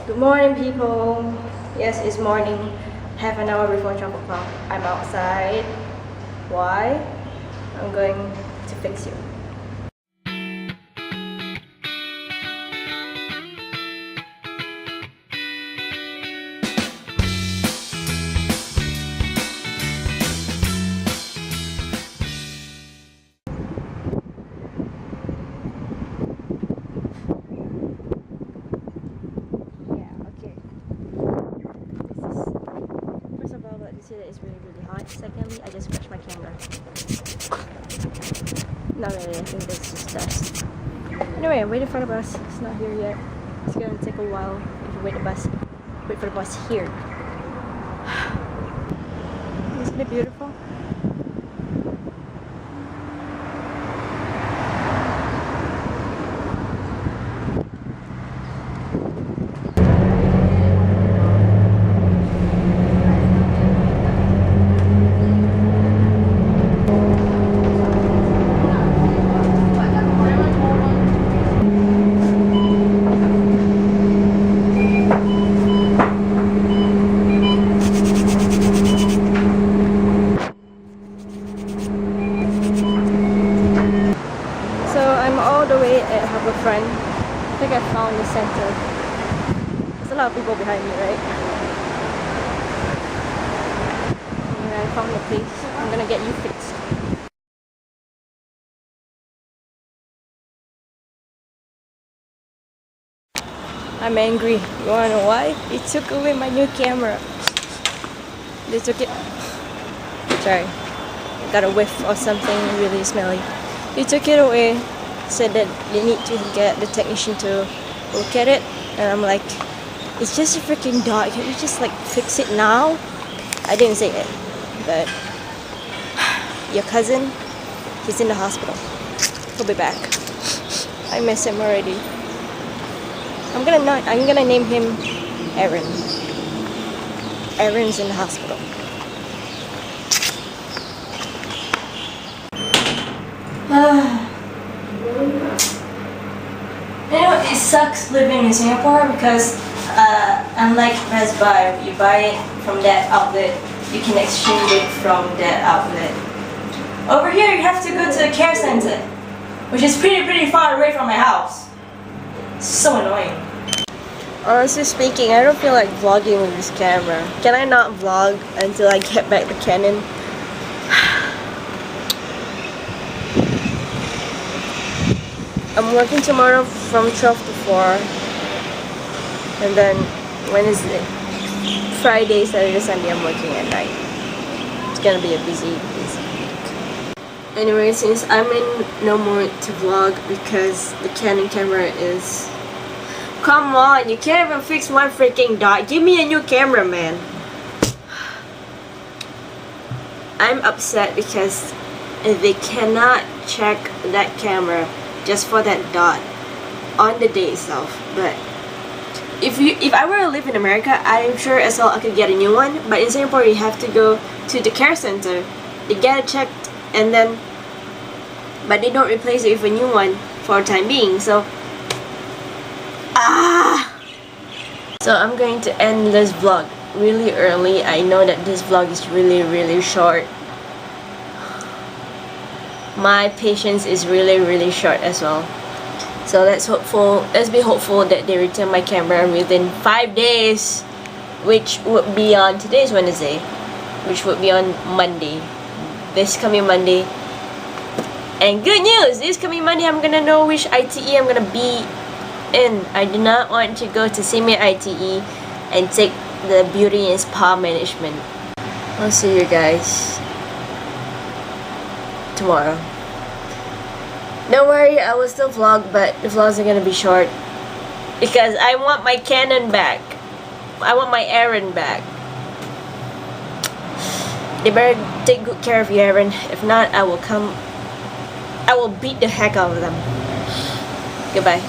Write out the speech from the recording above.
Good morning, people. Yes, it's morning. Half an hour before 12 o'clock. I'm outside. Why? I'm going to fix you. First of all, let me say that it's really hot. Secondly, I just scratched my camera. Not really, I think that's just dust. Anyway, I'm waiting for the bus. It's not here yet. It's gonna take a while if you wait for the bus here. Isn't it beautiful? All the way at Harbourfront. I think I found the center. There's a lot of people behind me, right? Yeah, I found the place. I'm gonna get you fixed. I'm angry. You wanna know why? They took away my new camera. They took it. Sorry. Got a whiff or something really smelly. They took it away. Said that they need to get the technician to look at it, and I'm like, it's just a freaking dot. Can you just like fix it now? I didn't say it, but your cousin, he's in the hospital. He'll be back. I miss him already. I'm gonna name him Aaron. Aaron's in the hospital. You know, it sucks living in Singapore because unlike Best Buy, you buy it from that outlet, you can exchange it from that outlet. Over here, you have to go to the care center, which is pretty far away from my house. It's so annoying. Honestly speaking, I don't feel like vlogging with this camera. Can I not vlog until I get back the Canon? I'm working tomorrow from 12 to 4, and then Wednesday, Friday, Saturday, Sunday I'm working at night. It's gonna be a busy week. Anyway, since I'm in no mood to vlog because the Canon camera is... Come on, you can't even fix one freaking dot. Give me a new camera, man. I'm upset because they cannot check that camera just for that dot on the day itself. But if I were to live in America, I'm sure as well I could get a new one. But in Singapore, you have to go to the care center. They get it checked, and then but they don't replace it with a new one for the time being. So so I'm going to end this vlog really early. I know that this vlog is really short. My patience is really short as well. So let's be hopeful that they return my camera within 5 days, which would be on today's Wednesday, which would be on Monday, this coming Monday. And good news, this coming Monday I'm gonna know which ITE I'm gonna be in. I do not want to go to semi ITE and take the beauty and spa management. I'll see you guys tomorrow. Don't worry, I will still vlog, but the vlogs are gonna be short because I want my Canon back. I want my Aaron back. They better take good care of you, Aaron. If not, I will beat the heck out of them. Goodbye.